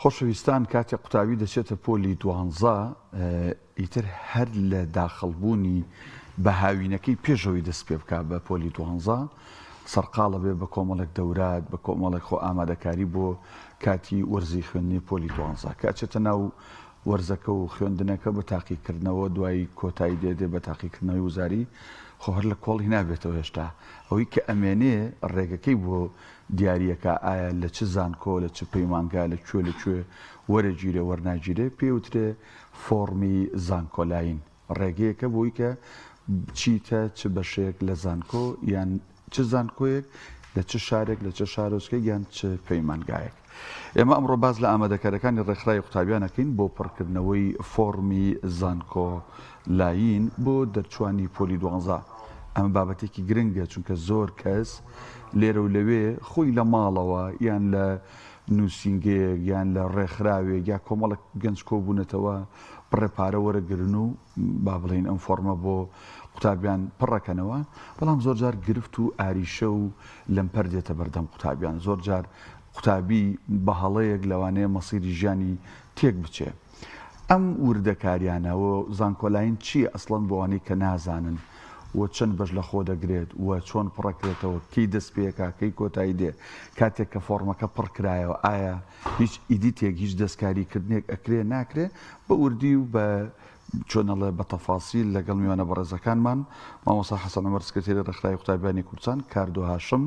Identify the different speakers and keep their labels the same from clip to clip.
Speaker 1: خۆشەویستان کاتێک قوتابی دەچێتە پۆلی دوانزە ئیتر هەر لە داخەڵبوونی بە هاوینەکەی پێشەوەی دەست پێ بکات بە پۆلی دوانزە سەرقاڵە بێ بە کۆمەڵێک دەورات بە کۆمەڵێک خۆ ئامادەکاری بۆ کاتی وەرزی خوێندنی پۆلی دوانزە کە ئەچێتە ناو وەرزەکە و خوێندنەکە بە تاقیکردنەوە دوای کۆتایی دێدێ بە تاقیکردنەوەی وزاری خۆ هەر لە کۆڵی نابێتەوە هێشتا ئەوەی کە ئەمێنێ ڕێگەکەی بۆ دیارریەکە ئایا لە چ زانکۆ لە چ پەیمانگا لەکوێ وەرەگیرێ وەرناگیرێ پێوترێ فۆرمی زانکۆلاین ڕێگەیەکە بۆی کە چیتە چ بەشێک لە زانکۆ یان چ زانکۆیەک لە چ شارێک لە چه شارۆچکەی یان چ پەیمانگایەک. ئێمە ئەمڕۆ باز لە ئامادەکاریەکانی ڕێکخراوی قوتابیانەکەین بۆ پڕکردنەوەی فۆرمی زانکۆلاین بۆ دەرچوانی پۆلی دوانزە. ئەمە بابەتێکی گرنگە چونکە زۆر کەس لێرە و لەوێ خۆی لە ماڵەوە یان لە نووسنگەیەک یان لە ڕێکخراوێک یا کۆمەڵک گەنج کۆبوونەتەوە بڕێپارە وەرەگرن و با بڵێن ئەم فۆرمە بۆ قوتابیان پڕەکەنەوە بەڵام زۆر جار گرفت و ئاریشە و لەمپەر دێتە بەردەم قوتابیان زۆر جار قوتابی بە هەڵەیەک لەوانەیە مەسیری ژیانی تێک بچێ. ئەم وردەکاریانەوە زانکۆلاین چییە ئەسڵەن بۆوانەی کە نازانن و چەند بەش لە خۆ دەگرێت و چۆن پڕەکرێتەوە کەی دەست پێکە کەی کۆتایی دێ کاتێک کە فۆرمەکە پڕکرایەوە ئایا هیچ ئیدیتێک هیچ دەستکاریکردنێک ئەکرێ ناکرێ بە وردی و بە چۆنەڵێ بە تەفاسیل لەگەڵ میوانە بەڕێزەکانمان مامۆستا حەسەن عومەر سکرتێری ڕێکخراوی قوتابیانی کوردستان کاردۆ هاشم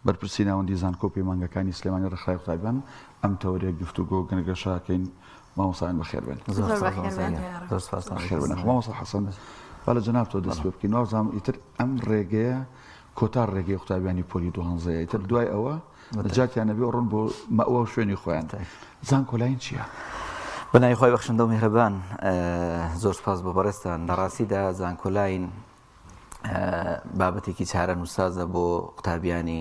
Speaker 1: بەرپرسی ناوەندی زانکۆ پەیمانگەکانی سلێمانی ڕێکخراوی قوتابیان ئەم تەورەیە گفتوگۆ گەنەگەشاکەین مامۆستایان بەخێر بێن. مامۆستا حەسەن بالا جناب تۆ دەست پێ بکەین وازام ئیتر ئەم ڕێگەیە کۆتا ڕێگەی قوتابیانی پۆلی دوانزەیە ئیتر دوای ئەوە جاتیان نەبێ ڕۆن بۆ مەئوە شوێنی خۆیان. زانکۆلاین چییە؟
Speaker 2: بەناوی خۆی بەخشندە و میهرەبان زۆر سپاس بۆ بەڕێستان. لە ڕاستیدا زانکۆلاین بابەتێکی چارە نووسازە بۆ قوتابیانی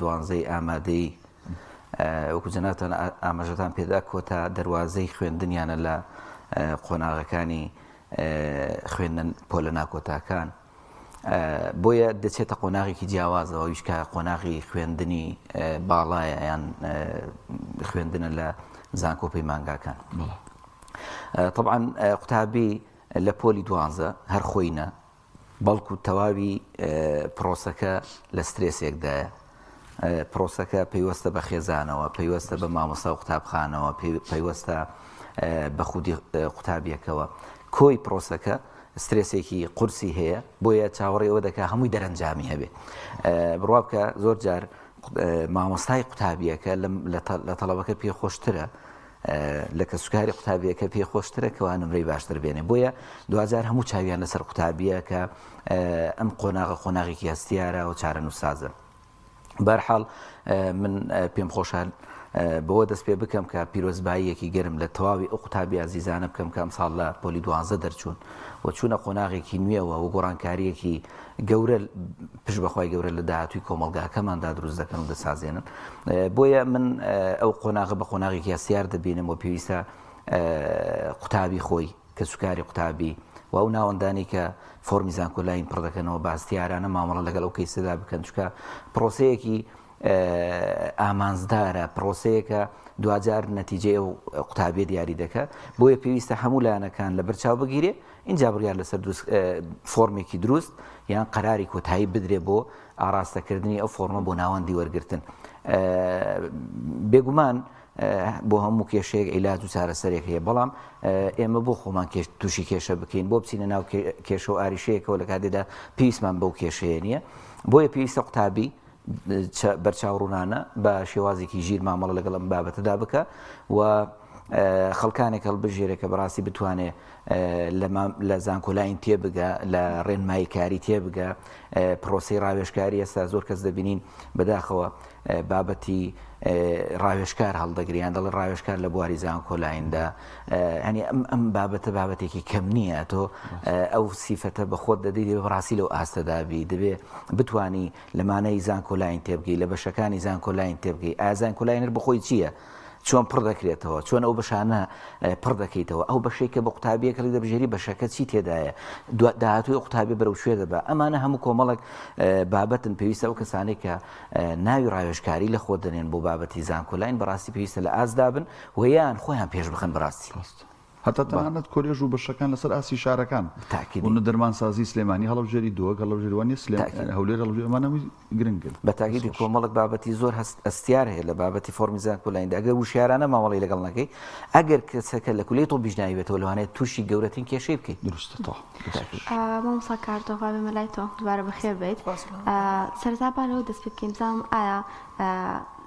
Speaker 2: دوانزەی ئامادەی وەکو جەنابتان ئاماژەتان پێدا کۆتا دەواازەی خوێندنیانە لە قۆناغەکانی خوێندن پۆلە ناکۆتاکان بۆیە دەچێتە قۆناغێکی جیاوازەوە ویشکە قۆناغی خوێندنی باڵایە یان خوێندنە لە زانکۆ پەیمانگاکان. طبعا قوتابی لە پۆلی دوانزە هەر خۆینە بەڵکو تەواوی پرۆسەکە لە سترێسێکدایە. پرۆسەکە پەیوەستە بە خێزانەوە پەیوەستە بە مامۆستا و قوتابخانەوە پەیوەستە بە خودی قوتابیەکەوە کۆی پرۆسەکە سترێسێکی قورسی هەیە بۆیە چاوەڕێەوە دەکا هەمووی دەرەنجامی هەبێ. بڕوا بکە زۆر جار مامۆستای قوتابیەکە لە تەڵەبەکە پێخۆشترە لە کەسوکاری قوتابیەکە پێخۆشترە کەوا نمرەی باشتر بێنێ بۆیە دوجار هەموو چاویان لەسەر قوتابیە کە ئەم قۆناغێکی هەستیارە و چارە نووسازە. بەرحاڵ من پێم خۆشحال بەوە دەست پێ بکەم کە پیرۆزباییەکی گەرم لە تەواوی ئەو قوتابی ئازیزانە بکەم کە ئەمساڵ لە پۆلی دوانزە دەرچوون و چوونە قۆناغێکی نوێەوە و گۆڕانکاریەکی گەورە پشت بەخوای گەورە لە داهاتووی کۆمەلگاکەماندا دروست دەکەن و دەسازێنن. بۆیە من ئەو قۆناغە بە قۆناغێکی هەستیار دەبینم و پێویستە قوتابی خۆی کە سوکاری قوتابی و ئەو ناوەندانی کە فۆرمی زانکۆلاین پڕ دەکەنەوە باستیارانە مامەڵە لەگەڵ ئەو کەیسەدا بکەن چونکە پرۆسەیەکی ئامانزدارە پرۆسەیەکە دوجار نەتیجەی ئەو قوتابیە دیاری دەکە بۆیە پێویستە هەموو لایەنەکان لە بەرچاو بگیرێ اینجا بڕیار لەسەر فۆرمێکی دروست یان قەراری کۆتایی بدرێ بۆ ئاراستەکردنی ئەو فۆرمە بۆ ناوەندی وەرگرتن. بێگومان بۆ هەموو کێشەیەک عیلاج و چارەسەرێک هەیە بەڵام ئێمە بۆ خۆمان تووشی کێشە بکەین بۆ بچینە ناو کێشە و ئاریشەیەکەوە لە کاتێدا پێویستمان بەو کێشەیە نییە بۆیە پێویستە قوتابی بەرچاوڕوونانە بە شێوازێکی ژیر مامەڵە لەگەڵ ئەم بابەتەدا بکە و خەڵکانێک هەڵبژێرە کە بەڕاستی بتوانێت لە زانکۆلاین تێبگە لە ڕێنمایی کاری تێبگە پرۆسی ڕاوێژکاری ئێستا زۆر کەس دەبینین بەداخەوە بابەتی ڕاوێژکار هەڵدەگریان دەڵێ ڕاوێژکار لە بواری زانکۆلایندا هەنی ئەم بابەتە بابەتێکی کەم نییە تۆ ئەو سیفەتە بە خۆت دەدەی دەبێ بەڕاستی لەو ئاستەدابی دەبێ بتانی لەمانەی زانکۆلاین تێبگەی لە بەشەکانی زانکۆلاین تێبگەی ئایا زانکۆلاینر بخۆی چییە چۆن پڕ دەکرێتەوە چۆن ئەو بەشانە پڕ دەکەیتەوە ئەو بەشێک کە بە قوتابیەکەی دەبژێری بەشەکە چی تێدایە داهاتوی قوتابی بەرەو شوێ دەبا ئەمانە هەموو کۆمەڵک بابەتن پێویستە ئەو کەسانێک کە ناوی ڕاوێژکاری لە خۆ دەنێن بۆ بابەتی زانکۆلاین بەڕاستی پێویستە لە ئازدا بن و یان خۆیان پێش بخەن بەڕاستی
Speaker 1: هەتا تەنانەت کۆلێژ و بەشەکان لەسەر ئاسی شارەکان بوونە دەرمانسازی سلێمانی هەڵبژێری دۆک هەڵبژێریوانی هەولێر هەڵبژێرمانەوەی گرنگن
Speaker 2: بە تاکیدی کۆمەڵک بابەتی زۆر ئەستیار هەیە لە بابەتی فۆرمی زانکۆلایندا ئەگەر وشیارانە مامەڵی لەگەڵ نەکەی ئەگەر کەسەکە لە کولەی تۆ بیژناوی بێتەوە لەوانەیە تووشی گەورەترین کێشەی بکەیت
Speaker 1: دروستە
Speaker 3: مامۆستا کاردۆڤا بێمە لای تۆ دوبارە بەخێر بێت سەرەتا بالەوە دەست پێ بکەین بزانم ئایا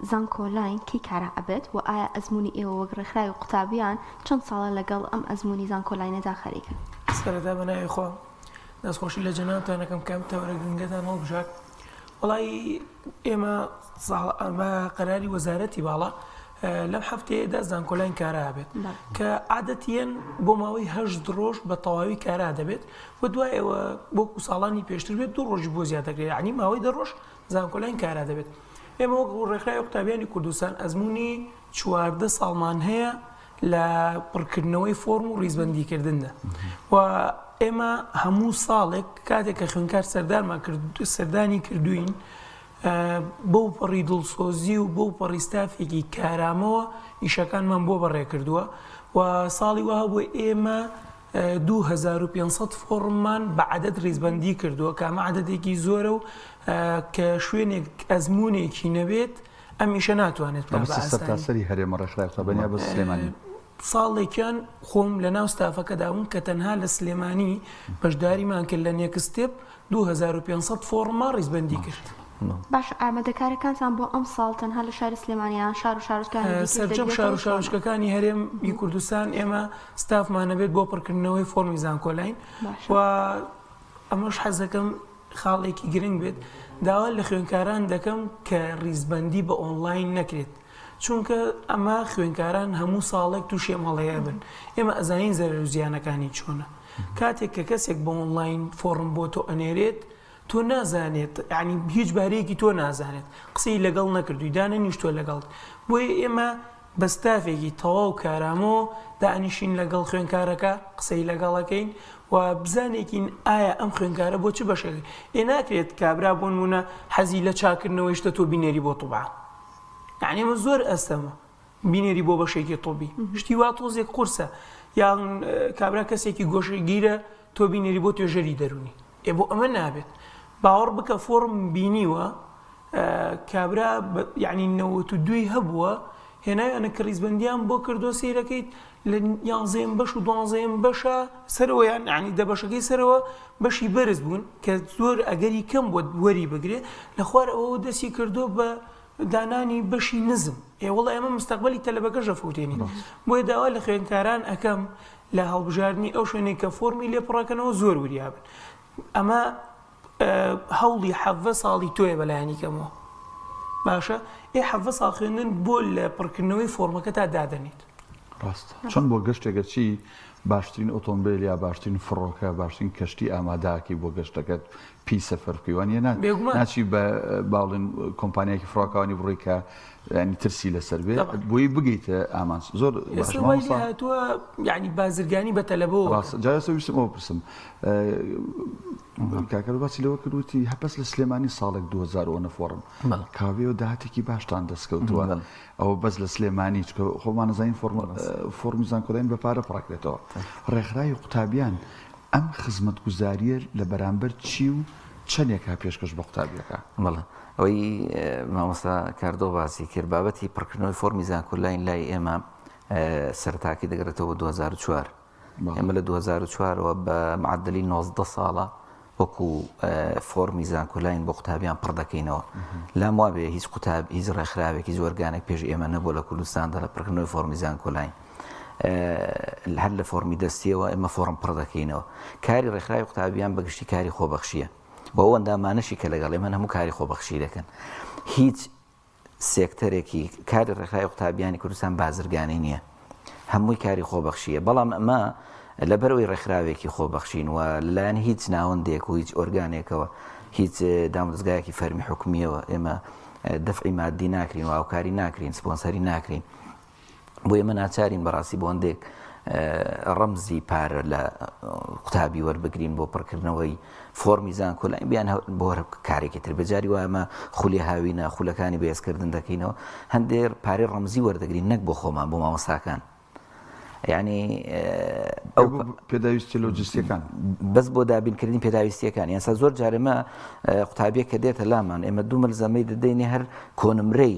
Speaker 3: زانکۆلاین کی کارە ئەبێت و ئایا ئەزمموی ئێوە وەک ڕێکخراوی قوتابیان چەند ساڵە لەگەڵ ئەم ئەزمموی زانکۆلاینەدا خەریکن
Speaker 4: سەرەتا بەناوی خۆ دەستخۆشی لە جەنابتانەکەم کام تەورە گرنگەتان هەڵبژاک وڵی ئێمە قەراری وەزارەتی باڵا لەم هەفتەیەدا زانکۆلاین کارا بێت کە عادەتیەن بۆ ماوەی 8 ڕۆژ بە تەواوی کارا دەبێت و دوای ئەوە بۆکو ساڵانی پێشتر بێت 2 ڕۆژی بۆ زیاتەکرێت ینی ماوەی 10 ڕۆژ زانکۆلاین کارا دەبێت ئێمە وەک ڕێکخراوی قوتابیانی کوردستان ئەزمموی 14 ساڵمان هەیە لە پڕکردنەوەی فۆرم و ڕیزبەندیکردندا و ئێمە هەموو ساڵێک کاتێک کە خوێندکار سەردانی کردوین بەو پەڕی دڵسۆزی و بەو پەڕیستافێکی کارامەوە ئیشەکانمان بۆ بەڕێ کردووە و ساڵی وها بۆ ئێمە 2500 فۆرممان بە عەدەد ڕیزبەندی کردووە کە ئەمە عەدەدێکی زۆرە و کە شوێنێک ئەزمموونێکی نەبێت ئەمیشە ناتوانێت
Speaker 1: سەرتاسەری هەرێمە ڕێکخراوی قوتابیانی بە سلێمانی
Speaker 4: ساڵێکیان خۆم لە ناو ستافەکەدا بووم کە تەنها لە سلێمانی بەشداریمان کرد لە نێکستێپ 2500 فۆرممان ڕیزبەندی کرد.
Speaker 3: باش ئامادەکارەکانتان بۆ ئەم ساڵ تەنها لە شاری سلێمانیان شار و شارۆچکانی
Speaker 4: سەرجەم شار و شارۆچکەکانی هەرێمی کوردستان ئێمە ستافمانەبێت بۆ پڕکردنەوەی فۆرمی زانکۆلاین و ئەمەش حەزەکەم خاڵێکی گرنگ بێت داوا لە خوێندکاران دەکەم کە ڕیزبەندی بە ئۆنلاین نەکرێت چونکە ئەمە خوێندکاران هەموو ساڵێک تووشێ مەڵەیە بن ئێمە ئەزانین زەرەر و زیانەکانی چۆنە کاتێک کە کەسێک بە ئۆنلاین فۆرم بۆ تۆ ئەنێرێت تۆ نازانێت ینی هیچ بارەیەکی تۆ نازانێت قسەی لەگەڵ نەکردووی دانە نیشتۆ لەگەڵ بۆیە ئێمە بە ستافێکی تەواو کارامەوە دانیشین لەگەڵ خوێندکارەکە قسەی لەگەڵەکەین و بزانێکین ئایا ئەم خوێندکارە بۆ چ بەشێک ناکرێت کابرا بۆ نمونە حەزی لە چاکردنەوەیشتە تۆ بینێری بۆ تووبا یعنی من زۆر ئەستەمە بینێری بۆ بەشێکی تۆبی شتی وا تۆزێک قورسە یان کابرا کەسێکی گۆشەگیرە تۆ بینێری بۆ توێژەری دەرونی بۆ ئەمە نابێت باوەڕ بکە فۆرم بینیوە کابرا یعنی 92 هەبووە هێناویانە کە ڕیزبەندیان بۆ کردو سیرەکەیت لە 11 بەش و 12 بەشە سەرەوەیان ینی دە بەشەکەی سەرەوە بەشی بەرز بوون کە زۆر ئەگەری کەم بۆ وەری بگرێ لە خوار ئەوە دەستی کردو بە دانانی بەشی نزم وڵی ئەمە مستەقبەلی تەلەبەکە ژەفوتێنی بۆیە داوا لە خوێندکاران ئەەکەم لە هەڵبژاردننی ئەو شوێنێک کە فۆرمی لێپڕەکەنەوە زۆر وریابن ئەمە هەوڵی حەڤە ساڵی تۆیە بەلایانی کەمەوە باشە حەڤە ساڵ خوێندن بۆ لە پڕکردنەوەی فۆرمەکە تا دادەنیت
Speaker 1: ڕاستە چۆن بۆ گەشتێکە چی باشترین ئۆتۆمبیل یا باشترین فڕۆکە باشترین کەشتی ئاماداکی بۆ گەشتەکەت پی سەفەر بکەیوانە ناچی بە باڵین کۆمپانیایکی فڕۆکەوانی بڕیکە ینی ترسی لەسەر بێ بۆی بگەیتە ئامانس زۆر
Speaker 4: هاتووە یعنی بازرگانی بە تەلەبەوە
Speaker 1: جارەسە ویستم ئەوە پرسم کاکە باسی لەوە کردوتی هەپەس لە سلێمانی ساڵێک 2000 فۆرم کاوێەوە داهاتێکی باشتان دەستکەوتووە ئەوە بەس لە سلێمانی چکە خۆمان نەزانین فۆرمی زانکۆلاین بە پارە پڕاکرێتەوە ڕێکخراوی قوتابیان ئەم خزمەتگوزاریە لە بەرامبەر چی و چەندێکا پێشکەش بە قوتابیەکە
Speaker 2: بەڵێ ئەوەی مامۆستا کاردۆ باسی کرد بابەتی پڕکردنەوەی فۆرمی زانکۆلاین لای ئێمە سەرتاکی دەگرێتەوە 2004 ئێمە لە 2004ەوە بە معدلی 19 ساڵە وەکو فۆرمی زانکۆلاین بۆ قوتابیان پڕ دەکەینەوە لام وابێ هیچ قوتاب هیچ ڕێکخراوێکی زۆرگانێک پێش ئێمە نەبوو لە کوردستاندا لە پڕکردنەوەی فۆرمی زانکۆلاین هەر لە فۆرمی دەستیەوە ئێمە فۆرم پڕ دەکەینەوە کاری ڕێکخراوی قوتابیان بەگشتی کاری خۆبەخشیە بۆ ئەو ئەندامانەشی کە لەگەڵ ئێمە هەموو کاری خۆبەخشی دەکەن هیچ سێکتەرێکی کاری ڕێکخراوی قوتابیانی کوردستان بازرگانی نییە هەمووی کاری خۆبەخشیە بەڵام ئەمە لەبەرەوەی ڕێکخراوێکی خۆبەخشین و لەلایەن هیچ ناوەندێک و هیچ ئۆرگانێکەوە هیچ دامۆزگایەکی فەرمی حکومیەوە ئێمە دەفعی مادی ناکرین و هاوکاری ناکرین سپۆنسەری ناکرین بۆیە من ناچارین بەڕاستی بۆ هەندێک ڕەمزی پارە لە قوتابی وەربگرین بۆ پڕکردنەوەی فۆرمی زانکۆلاین بیان بۆ کارێکی تر بەجاری وایمە خولی هاوینە خولەکانی بەهێزکردن دەکەینەوە هەندێک پارەی ڕەمزی وەردەگرین نەک بۆ خۆمان بۆ مامۆستاکان یعنی
Speaker 1: ئەو پێداویستی لۆجستیەکان
Speaker 2: بەس بۆ دابینکردنی پێداویستیەکان یانسا زۆر جارێمە قوتابیە کە دێتە لامان ئێمە دوو مەلزەمەی دەدەینێ هەر کۆنمرەی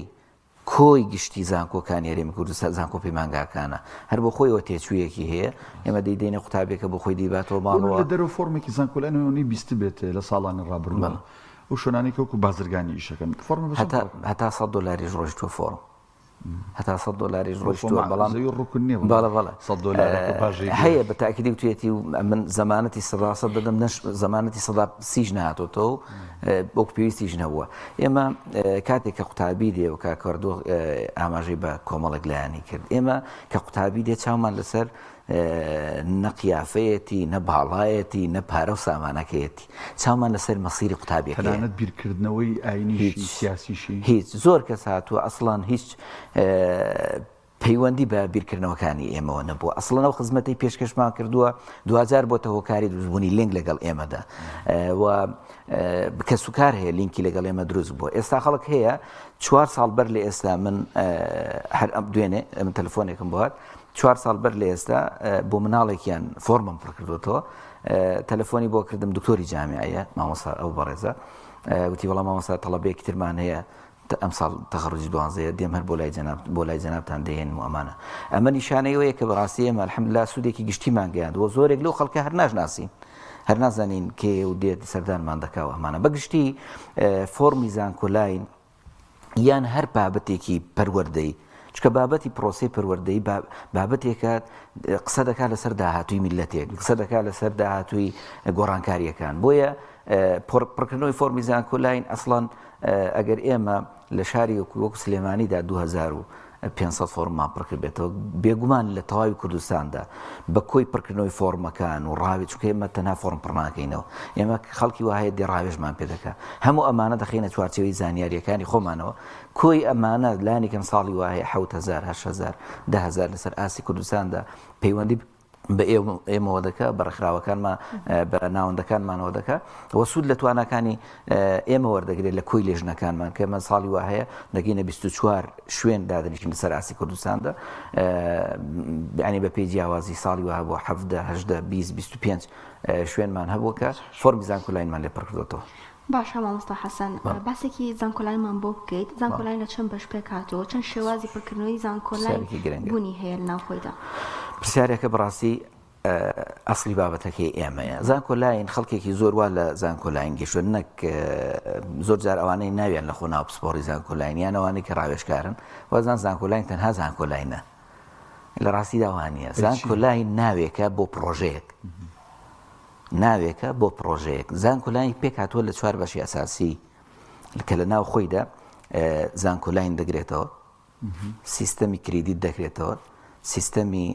Speaker 2: کۆی گشتی زانکۆکانی هەرێمی کوردستان زانکۆ پەیمانگاکانە هەر بۆ خۆیەوە تێچوویەکی هەیە ئێمە دەیدەینە قوتابێکە بۆ خۆی دیباتەوە ماڵەوە
Speaker 1: لە دەرەوە فۆرمێکی زانکۆلانەوەی بیست بێت لە ساڵانی ڕابردووە و شوێنانی کەوکو بازرگانی ئیشەکەن فۆرم
Speaker 2: هەتا $100 ڕۆیشتووە فۆرم هەتا $100 ڕۆیشتووە
Speaker 1: بەڵام ڕوکن نییە
Speaker 2: $100 هەیە بە تاکیدی وتوێتی و من زەمانەتی 100 دەدەم نەش زەمانەتی 130 نهاتۆتەوە وەکو پێویستیش نەبووە ئێمە کاتێک کە قوتابی دێ و کاکردوو ئاماژەی بە کۆمەڵێک لایانی کرد ئێمە کە قوتابی دێ چاومان لەسەر نەقیافەتی نە باڵایەتی نە پارە و سامانەکەیەتی چاومان لەسەر مەسیری قوتابێک
Speaker 1: تەنانەت بیرکردنەوەی ئاینیشی سیاسیشی
Speaker 2: هیچ زۆر کەس هاتووە ئەسڵان هیچ پەیوەندی بە بیرکردنەوەکانی ئێمەوە نەبووە ئەسڵەنەوە خزمەتی پێشکەشمان کردووە 2000 بۆتە هۆکاری دروستبوونی لینک لەگەڵ ئێمەدا و کە سوکار هەیە لینکی لەگەڵ ئێمە دروست بووە ئێستا خەڵک هەیە 4 ساڵ بەر لە ئێستا من هەر دوێنێ من تەلەفۆنێکم بۆ هات 4 ساڵ بەر لە ئێستا بۆ مناڵێکیان فۆرمم پڕ کردوتەوە تەلەفۆنی بۆ کردم دکتۆری جامیعەیە مامۆستا ئەو بەڕێزە وتی وەڵام مامۆستا تەڵەبەیەکی ترمان هەیە ئەم ساڵ تەخەڕوجی دوانزەیە دێم هەر بۆ لای جەنابتان دەهێن و ئەمانە ئەمە نیشانەیەوەیە کە بەڕاستی ئێمە الحەمدوللا سوودێکی گشتیمان گەیاندوە زۆرێک لەو خەڵکە هەر ناشناسین هەر نازانین کێ و دێت سەردانمان دەکاوە ئەمانە بەگشتی فۆرمی زانکۆلاین یان هەر بابەتێکی پەروەردەی چکە بابەتی پرۆسی پەروەردەی بابەتێکە قسە دەکات لەسەر داهاتووی میلەتێک قسە دەکات لەسەر داهاتووی گۆڕانکاریەکان بۆیە پڕکردنەوەی فۆرمی زانکۆلاین ئەسڵان ئەگەر ئێمە لە شاری وەکو سلێمانیدا 2500 فۆرممان پڕکرد بێتەوە بێگومان لە تەواوی کوردستاندا بە کۆی پڕکردنەوەی فۆرمەکان و ڕاوی چونکە ئێمە تەنها فۆرم پڕناکەینەوە ئێمە خەڵکی وایە دێ ڕاوێژمان پێ دەکات هەموو ئەمانە دەخینە چوارچێوەی زانیاریەکانی خۆمانەوە کۆی ئەمانە لانێکم ساڵی وایە 7000 8000 10000 لەسەر ئاسی کوردستاندا پەیوەندی بە ئێمەوە دەکە بە ڕێکخراوەکانمان بە ناوەندەکانمانەوە دەکە وە سوود لە توانەکانی ئێمە وەردەگرێت لە کۆی لێژنەکانمان کە ئێمە ساڵی وا هەیە دەگەینە 24 شوێن دادنیشین لەسەر ئاسی کوردستاندا یعنی بە پێی جیاوازی ساڵی وایە بۆ 17 20 25 شوێنمان هەبووە کە فۆرمی زانکۆلاینمان لێ پڕکردوتەوە
Speaker 3: باشە مامۆستا حەسەن باسێکی زانکۆلاینمان بۆ بکەیت زانکۆلاین لە چەند بەش پێک هاتووە چەند شێوازی پڕکردنەوەی زانکۆلاین بوونی هەیە لە ناوخۆیدا
Speaker 2: پرسیارێکە بەڕاستی ئەسلی بابەتەکەی ئێمەیە زانکۆلاین خەڵکێکی زۆر وا لە زانکۆلاین گەشتوە نەک زۆر جار ئەوانەی ناویان لە خۆ ناو پسپۆڕی زانکۆلاین یان ئەوانەی کە ڕاوێژکارن وازان زانکۆلاین تەنها زانکۆلاینە لە ڕاستی داوانە زانکۆلاین ناوێکە بۆ پرۆژەیەک ناوێکە بۆ پرۆژەیەک زانکۆلاین پێک هاتووە لە 4 بەشی ئەساسی کە لە ناو خۆیدا زانکۆلاین دەگرێتەوە سیستەمی کریدیت دەکرێتەوە سیستەمی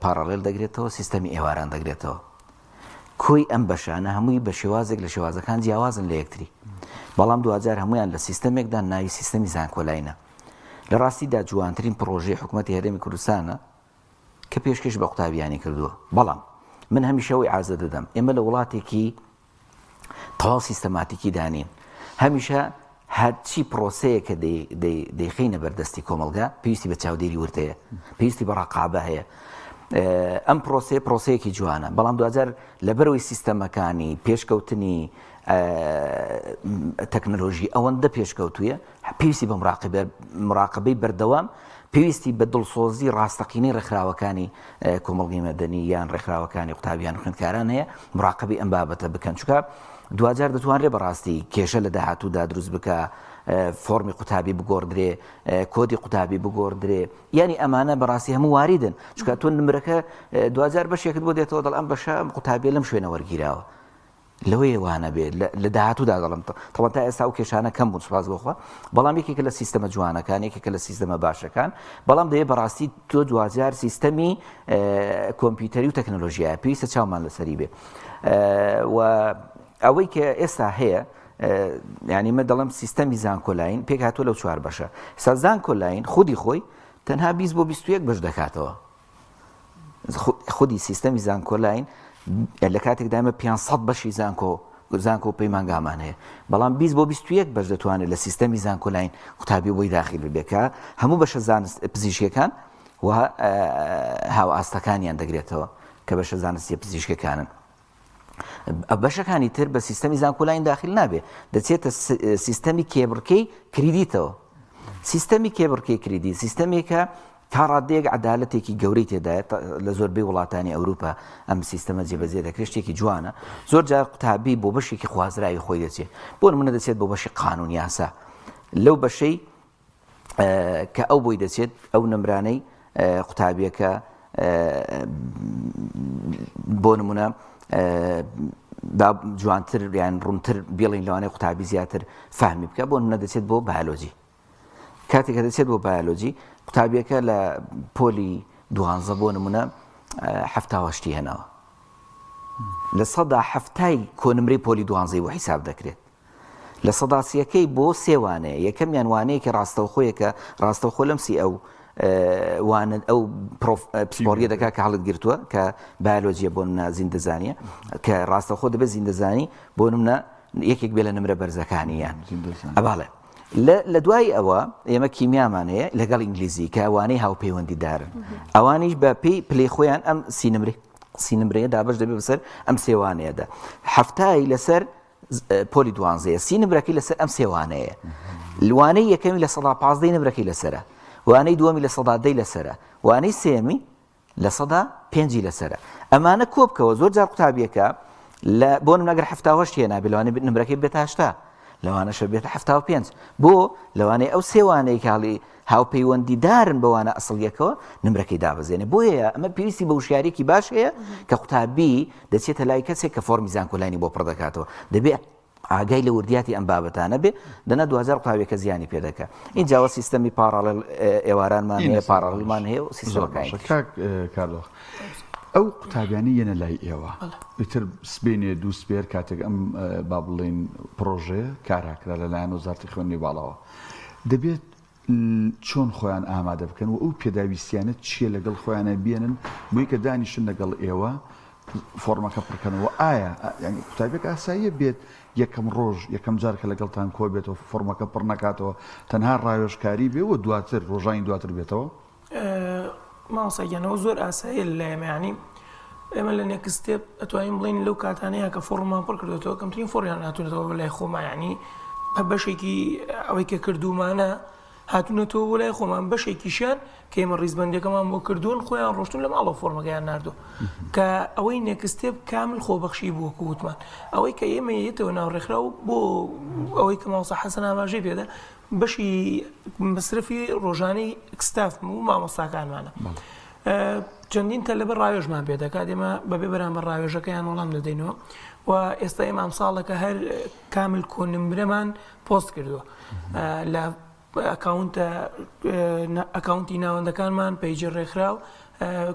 Speaker 2: پارالێل دەگرێتەوە سیستەمی ئێواران دەگرێتەوە کۆی ئەم بەشانە هەمووی بە شێوازێک لە شێوازەکان جیاوازن لە یەکتری بەڵام 2000 هەمویان لە سیستەمێکدا ناوی سیستەمی زانکۆلاینە لە ڕاستیدا جوانترین پرۆژەی حکوومەتی هەرێمی کوردستانە کە پێشکەش بە قوتابیانی کردووە بەڵام من هەمیشەوەی ئازە دەدەم ئێمە لە وڵاتێکی تەواو سیستەماتیکی دانین هەمیشە هەرچی پرۆسەیە کە دەیخینە بەردەستی کۆمەلگا پێویستی بە چاودێری ورتەیە پێویستی بە ڕقابە هەیە ئەم پرۆسەیەکی جوانە بەڵام 2000 لەبەرەوەی سیستەمەکانی پێشکەوتنی تەکنەلۆژی ئەوەندە پێشکەوتویە پێویستی بە مراقبەی بەردەوام پێویستی بە دڵسۆزی ڕاستەقینەی ڕێکخراوەکانی کۆمەڵگەی مەدەنی یان ڕێکخراوەکانی قوتابیان و خوێندکاران هەیە مراقبەی ئەم بابەتە بکەن چونکە 2000 دەتوانرێ بەڕاستی کێشە لە داهاتوودا دروست بکە فۆرمی قوتابی بگۆڕدرێ کۆدی قوتابی بگۆڕدرێ یعنی ئەمانە بەڕاستی هەموو واریدن چونکە تۆ نمرەکە 2000 بەشێکت بۆ دێتەوە دڵ ئەم بەشە قوتابیە لەم شوێنە وەرگیراوە لەوەیە وانە بێت لە داهاتوودا دەڵم تەواو تا ئێستا و کێشانە کەم بوون سوپاس بۆخوا بەڵام یەکێکە لە سیستەمە جوانەکان یەکێکە لە سیستەمە باشەکان بەڵام دەیە بەڕاستی تۆ 2000 سیستەمی کۆمپیوتەری و تەکنەلۆژیایە پێویستە چاومان لەسەری بێ و ئەوەی کە ئێستا هەیە یعنی مە دەڵم سیستەمی زانکۆلاین پێک هاتووە لەو 4 بەشە سا زانکۆلاین خودی خۆی تەنها 20 بۆ 21 بەش دەکاتەوە. خودی سیستەمی زانکۆلاین لە کاتێکدا ئێمە 500 بەشی زانکۆ پەیمانگامان هەیە، بەڵام 20 بۆ 21 بەش دەتوانێت لە سیستەمی زانکۆلاین قوتابی بۆی داخل ببێکە هەموو بەشە زانست پزیشکەکان و هاو ئاستەکانیان دەگرێتەوە کە بەشە زانستی پزیشکەکانن. بەشەکانی تر بە سیستەمی زانکۆلاین داخل نابێ، دەچێتە سیستەمی کێبڕکەی کریدیتەوە. سیستەمی کێبڕکەی کریدی سیستەمێکە تا ڕادەیەک عەدالەتێکی گەورەی تێدایە لە زۆربەی وڵاتانی ئەوروپا ئەم سیستەمە جێبەجێ دەکرێت، شتێکی جوانە. زۆر جار قوتابی بۆ بەشێکی خوازراوی خۆی دەچێت، بۆ نمونە دەچێت بۆ بەشی قانون یاسا، لەو بەشەی کە ئەو بۆی دەچێت ئەو نمرانەی قوتابیەکە بۆ نمونە جوانتر یان ڕوونتر بێڵین لەوانەیە قوتابی زیاتر فهمی بکە، بۆ نمونە دەچێت بۆ بایۆلۆجی. کاتێککە دەچێت بۆ بایۆلۆجی قوتابیەکە لە پۆلی 12 بۆ نمونە 78 هێناوە، لە سەدا 70 کۆنمرەی پۆلی 12 بۆ حیساب دەکرێت. لە سەداسیەکەی بۆ سێوانەیە، یەکەمیان وانەیەکە ڕاستەوخۆیەکە ڕاستەوخۆ لەمسی ئەو وانە ئەو پسپۆریە دەکات کە هەڵت گرتووە کە بایۆلۆجیە بۆ نمونە زیندەزانیە کە ڕاستەوخۆ دەبێت زیندەزانی بۆ نمونە یەکێک بێ لە نمرە بەرزەکانیان ئەباڵێ. لە دوای ئەوە ئێمە کیمیامان هەیە لەگەڵ ئینگلیزی کە ئەوانەی هاوپەیوەندیدارن، ئەوانیش بە پێی پلەی خۆیان ئەم سینمرەیە دابش دەبێت بەسەر ئەم سێوانەیەدا. 70 لەسەر پۆلی 12 سینمرەکەی لەسەر ئەم سێوانەیە، وانەی یەکەمی لە 115 نمرەکەی لەسرە، وانەی دووەمی لە 110 لەسرە، وانەی سێمی لە 105 لەسرە. ئەمانە کۆبکەوە زۆر جار قوتابیەکە بۆ نمونە ئەگەر 78 هێنا لەوانەیە نمرەکەی بێتە 80 لەوانەشە بێتە 75 بۆ لەوانەیە ئەو سێوانەی کاڵی هاوپەیوەندیدارن بەوانە ئەسڵیەکەوە نمرەکەی دابەزێنێ. بۆیە ئەمە پێویستی بە وشیارێکی باش هەیە کە قوتابی دەچێتە لای کەسێک کە فۆرمی زانکۆلاینی بۆ پڕ دەکاتەوە، دەبێت ئاگای لە وردیاتی ئەم بابەتانە بێ، دەنا 2000 قوتابیەکە زیانی پێ دەکە. اینجاوە سیستەمی پاراڵێل ئێوارانمان هەیە، پاراڵمان هەیە و سیستەمەکانی
Speaker 1: کارلۆخ ئەو قوتابیانی یەنە لای ئێوە ئیتر سبێنێ دوو سپێر کاتێک ئەم با بڵێن پرۆژێ کاراکرا لەلایەن وەزارەتی خوێندنی باڵاوە دەبێت چۆن خۆیان ئامادە بکەن و ئەو پێداویستیانە چیە لەگەڵ خۆیانە بێنن بۆی کە دانیشن لەگەڵ ئێوە فۆرمەکە پڕکەنەوە. ئایا ینی قوتابێک ئاساییە بێت یەکەم ڕۆژ یەکەم جار کە لەگەڵتان کۆ بێتەوە فۆرمەکە پڕ نکاتەوە تەنها ڕاوێژکاری بێ و دواتر ڕۆژانی دواتر بێتەوە؟
Speaker 4: ماوەسەگەنەوە زۆر ئاساییە لەمەیانی ئێمە لە نێکستێپ ئەتوانین بڵین لەو کاتانەیە کە فۆرممان پڕ کردێتەوە کەمترین فۆریان هاتوونەتەوە لای خۆمان، یعنی بەشێکی ئەوەی کە کردومانە هاتوونەتەوە لای خۆمان، بەشێکیشیان کە ئێمە ڕیزبەندەکەمان بۆ کردوون خۆیان ڕۆشتون لە ماڵەوە فۆرمەکەیان ناردووە کە ئەوەی نێکستێپ کامل خۆبەخشی بووە کووتمان. ئەوەی کە ئێمە یەتەوە ناوڕێکراو بۆ ئەوەی کە ماوەسا حەسەن ئاماژەی پێدا بەشی مەسرفی ڕۆژانەی ئەکستاف و مامۆستاکانمانە. چەندین تەلەبەر ڕاوێژمان پێ دەکات، ئێمە بەبێ بەرامبەر ڕاوێژەکەیان وەڵام دەدەینەوە و ئێستا ئێمە ئەم ساڵەکە هەر کامل کۆنمرەمان پۆست کردووە لە ئەکاونتی ناوەندەکانمان پەیجی ڕێکخراو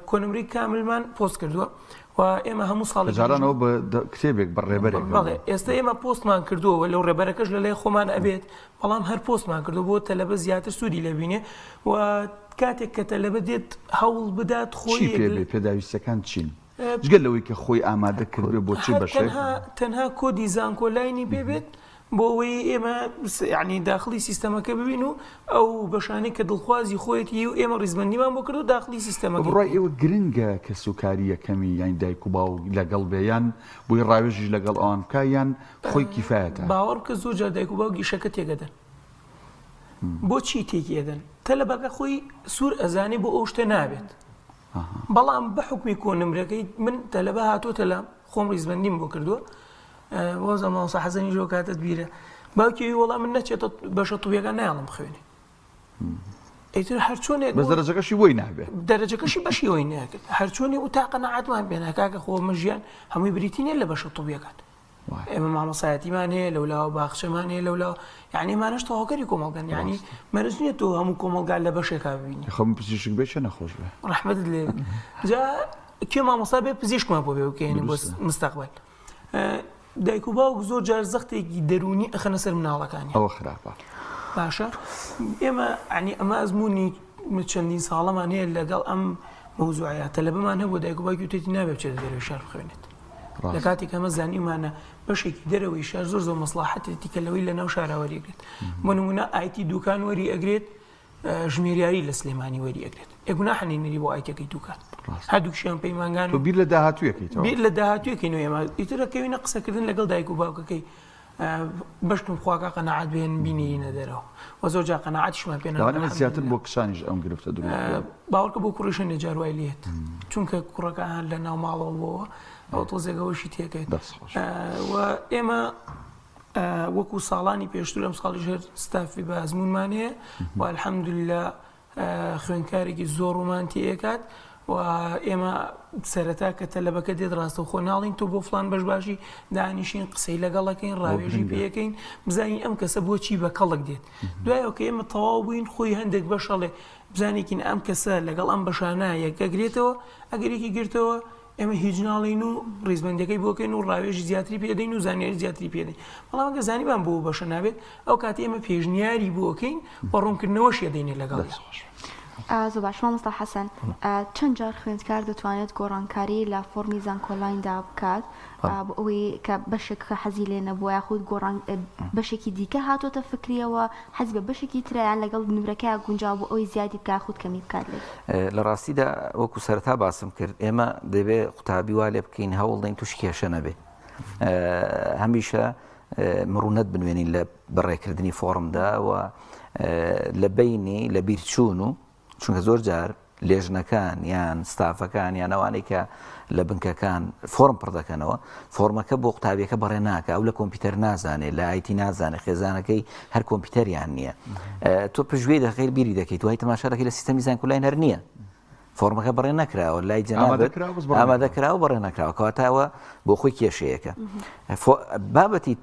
Speaker 4: کۆنمری کاملمان پۆست کردووە و ئێمە هەموو ساڵ
Speaker 1: جارانەوە بە کتێبێک بە ڕێبەرێک
Speaker 4: بەڵێ ئێستا ئێمە پۆستمان کردووە لەو ڕێبەرەکەش لە لای خۆمان ئەبێت، بەڵام هەر پۆستمان کردو بۆ تەلەبە زیاتر سوودی لەبینێ و کاتێک کە تەلەبە دێت هەوڵ بدات خۆی
Speaker 1: پێداویستەکان چین جگەل لەوەی کە خۆی ئامادە کردوێ بۆ چی بەشێک
Speaker 4: تەنها کۆدی زانکۆلاینی بێبێت بۆ ئەوەی ئێمە یعنی داخلی سیستەمەکە ببین و ئەو بەشانەی کە دڵخوازی خۆیەتی و ئێمە ڕیزبەندیمان بۆ کردو داخلی سیستەمەکە.
Speaker 1: بڕای ئێوە گرنگە کە سوکاری یەکەمی یان دایک و باو لەگەڵ بێیان بۆی ڕاوێژی لەگەڵ ئەوان بکە یان خۆی کیفایەتە؟
Speaker 4: باوەڕ کە زۆر جار دایک و باو گیشەکە تێگەدەن. بۆچی تێگەدەن؟ تەلەبەکە خۆی سوور ئەزانێ بۆ ئەو شتە نابێت، بەڵام بە حکمی کۆنمرەکەی من تەلەبە هاتۆتە لام خۆم ڕیزبەندیم بۆ کردووە وەزە ماوەسا حەزەنی ژۆ کاتت بیرە باوکی وەڵام من نەچێتە بەشە توویەکان نایڵم بخوێنێ ئیتر هەر چۆنێک
Speaker 1: بەس دەرەجەکەشی وەی نابێت،
Speaker 4: دەرەجەکەشی بەشی وەی ناکرد، هەر چۆنێ و تا قەنەعەتمان پێ ناکا کە خۆ مەژیان هەمووی بریتی نیە لە بەشە توویەکان. ئێمە مامۆسایەتیمان هەیە لەولاوە باخچەمان هەیە لەولاوە، یعنی مانەش تەواوکەری کۆمەڵگەن، یعنی مەرج نییە تۆ هەموو کۆمەڵگا لە بەشێکا ببینی.
Speaker 1: خەم پزیشک بێ چە نەخۆش بێ
Speaker 4: ڕەحمەتت لێ جا کێ مامۆستا بێ پزیشکمان بۆ بێ وکەێنی بۆ مستەقبەل. دایک و باوک زۆر جار زەختێکی دەرونی ئەخەنە سەر مناڵەکانی
Speaker 1: ئەوە خراپە.
Speaker 4: باشە ئێمە عنی ئەمە ئەزمموی چەندین ساڵەمان هەیە لەگەڵ ئەم مەوزوعاتە لە بمان هەبوو دایک و باوکی وتێتی نابێت بچێت دەرەوەی شار بخوێنێت لە کاتێک ئەمە زانیمانە بەشێکی دەرەوەی شار زۆر زۆر مەسلحەتێتی کە لەوەی لە ناو شارە وەریەگرێت بۆ نمونە ئایتی دوکان وەری ئەگرێت ژمێریاری لە سلێمانی وەری ئەگرێت ئەگوناحەنێنەری بۆ ئایتەکەی دوکان هەردووکشیان پەیمانگان و
Speaker 1: بیر لە داهاتوویەکەیتەوە
Speaker 4: بیر لە داهاتوویەکەینەوە ئێمە ئیترەکەوینە قسەکردن لەگەڵ دایک و باوکەکەی بەشتم خواکە قەنەعات بێن بینیرینە دەرەوە و زۆر جا قەنەعاتیشمان پێ
Speaker 1: لەوانەیە زیاتر بۆ کشانیش ئەم گرفتە دروست
Speaker 4: باوەڕکە بۆ کوڕیشە نەجاروای لێت چونکە کوڕەکە لە ناو ماڵەوە بۆەوە ئەو تۆزێگەوەشی تێکەیت و ئێمە وەکو ساڵانی پێشتر ئەم ساڵیش هەر ستافی بە ئەزمونمانەیە و الحەمدولillah خوێندکارێکی زۆڕمان تێکات و ئێمە سەرەتا کە تەلەبەکە دێت ڕاستەوخۆ ناڵین تۆ بۆ فلان بەش باشی دانیشین قسەی لەگەڵەکەین ڕاوێژی پێەکەین بزانین ئەم کەسە بۆچی بە کەڵک دێت دوایەوە کە ئێمە تەواو بووین خۆی هەندێک بەشەڵێ بزانێکین ئەم کەسە لەگەڵ ئەم بەشانە یەکەگرێتەوە ئەگەرێکی گرتەوە ئێمە هیچ ناڵین و ڕیزبندەکەی بۆکەین و ڕاوێژی زیاتری پێدەین و زانیاری زیاتری پێدەین بەڵام ئەگە زانیبان بۆ بەشە نابێت ئەو کاتی ئێمە پێشنیاری بۆکەین بە ڕوونکردنەوەش یەدەینێ لەگەڵ
Speaker 3: زۆر باش مامۆستا حەسەن چەند جار خوێندکار دەتوانێت گۆڕانکاری لە فۆرمی زانکۆلایندا بکات بۆ ئەوەی کە بەشێک حەزی لێ نەبووە یاخود گۆڕان بەشێکی دیکە هاتۆتە فکریەوە حەز بە بەشێکی ترایان لەگەڵ نورەکەی گونجاو بۆ ئەوی زیادی بکات خود کەمی بکات لێ
Speaker 2: لە ڕاستیدا وەکو سەرەتا باسم کرد ئێمە دەبێت قوتابی وا لێ بکەین هەوڵدەین توش کێشە نەبێ هەمیشە مرونەت بنوێنین لە بەڕێکردنی فۆرمدا و لە بینی لە بیرچوون و چونکە زۆر جار لێژنەکان یان ستافەکان یان ئەوانەی کە لە بنکەکان فۆرم پڕ دەکەنەوە فۆرمەکە بۆ قوتابیەکە بەڕێ ناکە ئەو لە کۆمپیوتەر نازانێت لە ئایتی نازانێت خێزانەکەی هەر کۆمپیوتەریان نییە تۆ پژوێ دەخیر بیری دەکەیت وای تەماشارەکەی لە سیستەمی زانکۆلاین هەر نییە فۆرمەکە بەڕێ نەکراوە لای جەنابەت ئامادەکراوە بەڕێ نەکراوە کەواتاوە بۆ خۆی کێشەیەکە بابەتی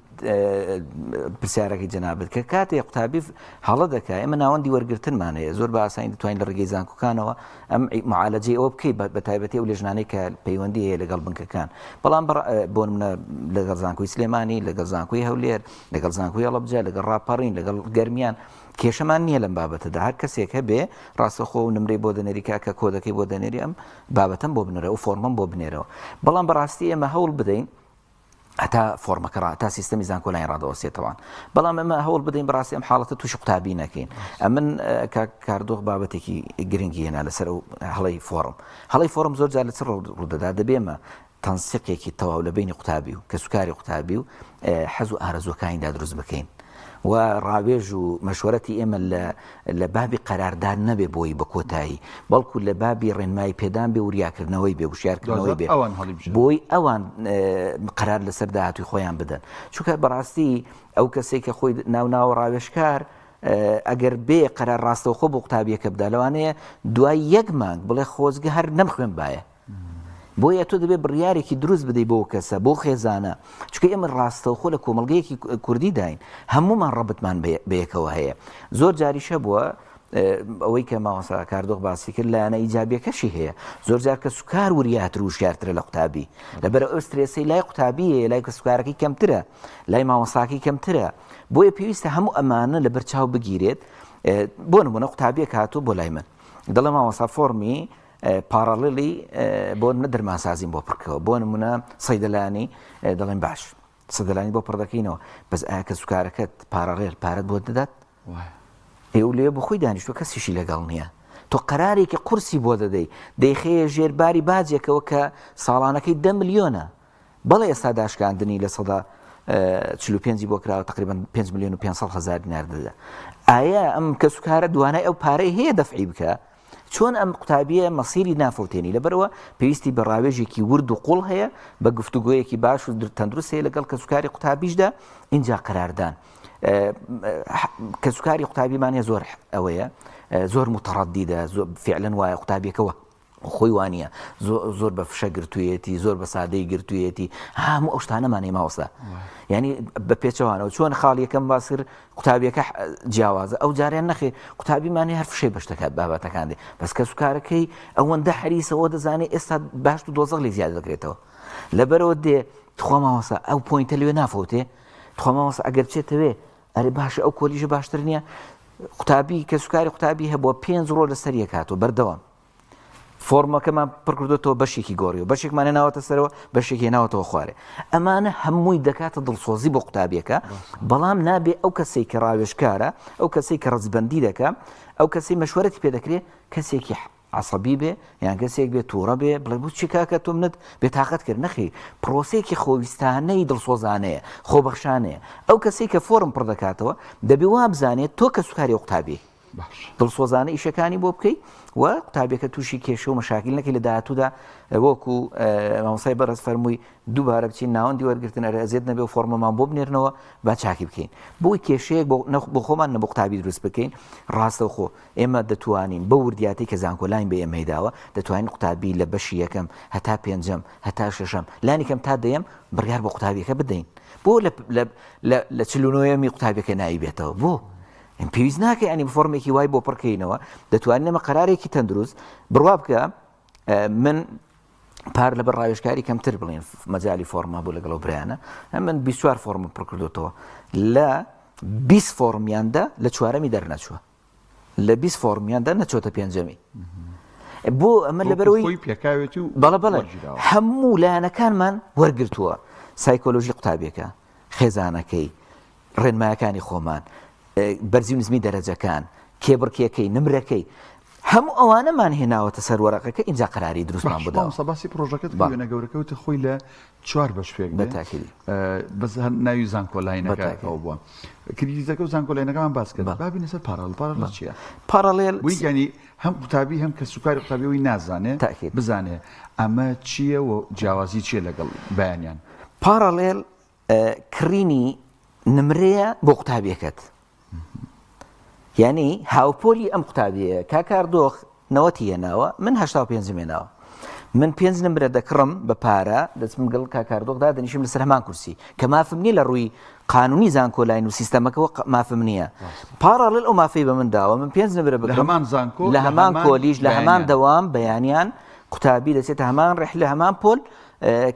Speaker 2: پرسیارەکەی جەنابەت کە کاتێک قوتابی هەڵە دەکات ئێمە ناوەندی وەرگرتنمان هەیە زۆر بە ئاسانی دەتوانین لە ڕێگەی زانکۆکانەوە ئەم معالەجەی ئەوە بکەیت بە تایبەتی ئەو لێژنانەی کە پەیوەندی هەیە لەگەڵ بنکەکان بەڵام بۆ نمونە لەگەڵ زانکۆی سلێمانی لەگەڵ زانکۆی هەولێر لەگەڵ زانکۆی هەڵەبجە لەگەڵ ڕاپەڕین لەگەڵ گەرمیان کێشەمان نییە لەم بابەتەدا هەر کەسێک هەبێ ڕاستەخۆ و نمرەی بۆ دەنێری کاکە کۆدەکەی بۆ دەنێری ئەم بابەتەم بۆ بنێرە و فۆرمەم بۆ بنێرەوە بەڵام بەڕاستی ئێمە هەوڵ بدەین هەتا فۆرمەکە تا سیستەمی زانکۆلاین ڕادەوەسێتەوە بەڵام ئەمە هەوڵ بدەین بەڕاستی ئەم حاڵەتە تووشی قوتابی نەکەین ئەمن کاردۆخ بابەتێکی گرنگی هێنا لەسەر هەڵەی فۆرم زۆر جار لەسەر ڕوودەدا دەبێمە تەنسیقێکی تەواو لە بینی قوتابی و کە سوکاری قوتابی و حەز و ئارەزوەکانیدا دروست بکەین و ڕاوێژ و مەشوەرەتی ئێمە لە بابی قەرارداد نەبێ بۆی بە کۆتایی بەڵکو لە بابی ڕێنمایی پێدان بێ وریاکردنەوەی بێ وشیارکردنەوەی بێ بۆی ئەوان قەرار لەسەر داهاتوی خۆیان بدەن چونکە بەڕاستی ئەو کەسێک کە خۆی ناو ڕاوێژکار ئەگەر بێ قەرار ڕاستەوخۆ بۆ قوتابیەکە بدا لەوانەیە دوای یەک مانگ بڵێ خۆزگە هەر نەمخوێن باە بۆیە تۆ دەبێت بڕیارێکی دروست بدەیت بۆ کەسە بۆ خێزانە چونکە ئێمە ڕاستەوخۆ لە کۆمەڵگەیەکی کوردی داین هەمومان ڕەبتمان بەیەکەوە هەیە زۆر جاریشە بووە ئەوەی کە ماوەسا کاردۆخ باسی کرد لایەنە ئیجابیەکەشی هەیە زۆر جار کە سوکار وریاتر و شیارترە لە قوتابی لەبەر ئەو سترێسەی لای قوتابیە لای کە سوکارەکەی کەمترە لای مامۆستاکەی کەمترە بۆیە پێویستە هەموو ئەمانە لە بەرچاو بگیرێت بۆ نمونە قوتابیەک هاتوو بۆ لای من دەڵێ مامۆستا فۆرمی پارەڵێلی بۆ نە دەرمانسازیم بۆ پڕکەوە بۆ نمونە سەیدەلانی دەڵێن باش سەدەلانی بۆ پڕ دەکەینەوە بەس ئایا کە سوکارەکەت پارەڕێر پارەت بۆ دەدات ئێو لێ بۆ خۆی دانیشتوە کەسیشی لەگەڵ نییە تۆ قەرارێکی قورسی بۆ دەدەی دەیخەیە ژێرباری باجێکەوە کە ساڵانەکەی 10 ملیۆنە بەڵێ ئێستا داشکاندنی لە سەدا 45 بۆ کراوە تقریبا 5 ملیۆن و 500,000 دینار دەدا ئایا ئەم کە سوکارە دوانای ئەو پارەی هەیە دەفعی بکە چۆن ئەم قوتابیە مەسیری نافەوتێنی لەبەرەوە پێویستی بە ڕاوێژێکی ورد و قوڵ هەیە بە گفتوگۆیەکی باش و تەندروست هەیە لەگەڵ کە سوکاری قوتابیشدا اینجا قەراردان کە سوکاری قوتابیمانە زۆر ئەوەیە زۆر متەڕەدیدە فعلەن وایە قوتابیەکەوە خۆی وانە زۆر بە فشە گرتوویەتی زۆر بە سادەی گرتوویەتی هەموو ئەو شتانەمانەی ماوەستا ینی بە پێچەوانەوە چۆن خاڵ یەکەم باسر قوتابیەکە جیاوازە ئەو جاریان نەخێ قوتابیمانی هەر فشەی بەشتەکە بابەتەکان دێ بەس کە سوکارەکەی ئەوەندە حەریسەوە دەزانێت ئێستا باش و دۆزەق لێ زیاد دەکرێتەوە لەبەرەوە دێ تخوا ماوەسا ئەو پۆینتە لێ نافەوتێ تخوا ماوەسا ئەگەر بچێتەوێ ئەرێ باشە ئەو کۆلیژە باشتر نییە قوتابی کە سوکاری قوتابی هەبووە 5 ڕۆ لەسەر یەک هاتووە بەردەوام فۆرمەکەمان پڕکردێتەوە بەشێکی گۆڕی و بەشێکمان هێناوەتە سەرەوە بەشێکی هێناوەتەوە خوارێ ئەمانە هەمووی دەکاتە دڵسۆزی بۆ قوتابیەکە بەڵام نابێ ئەو کەسێک کە ڕاوێژکارە ئەو کەسێک کە ڕەزبەندی دەکە ئەو کەسی مەشوەرەتی پێدەکرێت کەسێکی عەسەبی بێ یان کەسێک بێ تووڕە بێ بڵێ بۆ چی کاکە تۆ منت بێتاقەت کرد نەخێ پرۆسەیەکی خۆویستانەی دڵسۆزانەیە خۆبەخشانەیە ئەو کەسێک کە فۆرم پڕ دەکاتەوە دەبێ وا بزانێت تۆ کە سوکاری قوتابی دڵسۆزانە ئیشەکانی بۆ بکەیت و قوتابیەکە تووشی کێشە و مەشاکیل نەکەی لە داهاتوودا وەکو مامۆستای بەڕێز فەرمووی دووبارە بچین ناوەندی وەرگرتن ئەرێزێت نەبێ و فۆرمەمان بۆ بنێرنەوە با چاکی بکەین بۆی کێشەیەک بۆ خۆمان نە بۆ قوتابی دروست بکەین ڕاستەوخۆ ئێمە دەتوانین بە وردیاتی کە زانکۆلاین بە ئێمە هێداوە دەتوانین قوتابی لە بەشی یەکەم هەتا پێنجەم هەتا شەشەم لانی کەم تا دەیەم بڕیار بۆ قوتابیەکە بدەین بۆ لە چلونۆیەمی قوتابیەکە نایی بێتەوە بۆ پێویست ناکە ینی فۆرمێکی وای بۆ پڕکەینەوە دەتوانین ئەمە قەرارێکی تەندروست بڕوا بکە من پار لەبەر ڕاوێژکاری کەمتر بڵێن مەجای فۆرما بوو لەگەڵ برایانە من 24 فۆرم پڕکردوتەوە لە 20 فۆرمیاندا لە چوارەمی دەرنەچووە لە 20 فۆرمیاندا نەچۆتە پێنجەمی بۆ ئەمە لەبەرەوەی
Speaker 1: پێکاوێتی و
Speaker 2: بەڵێ هەموو لایەنەکانمان وەرگرتووە سایکۆلۆژی قوتابیەکە خێزانەکەی ڕێنمایەکانی خۆمان بەرزی و نزمی دەرەجەکان کێبڕکیەکەی نمرەکەی هەموو ئەوانەمان هێناوەتە سەر وەرەقەکە اینجا قەراری دروستمان بدەوە
Speaker 1: سەباسی پرۆژەکەت وێنە گەورەکەوتە خۆی لە 4 بەش پێک بەس ناوی زانکۆلاینەکە ئەو بووە کریزەکە و زانکۆلاینەکەمان باس کرد بابینە سەر پارەڵ چییە
Speaker 2: پارەڵێل
Speaker 1: ینی هەم قوتابی هەم کە سوکاری قوتابیەوەی نازانێت بزانێ ئەمە چییە و جیاوازی چییە لەگەڵ بەیانیان
Speaker 2: پارەڵێل کڕینی نمرەیە بۆ قوتابیەکەت یعنی هاوپۆلی ئەم قوتابیەیە کاکاردۆخ 90 هێناوە من 85 هێناوە من 5 نمرە دەکڕم بە پارە دەچم گەڵ کاکاردۆخدا دەنیشم لەسەر هەمان کورسی کە مافم نییە لە ڕووی قانونی زانکۆلاین و سیستەمەکەەوە مافم نییە پارەڵێل ئەو مافەی بە من داوە من 5 نمرە لە هەمان کۆلیژ لە هەمان دەوام بەیانیان قوتابی دەچێتە هەمان ڕێح لە هەمان پۆل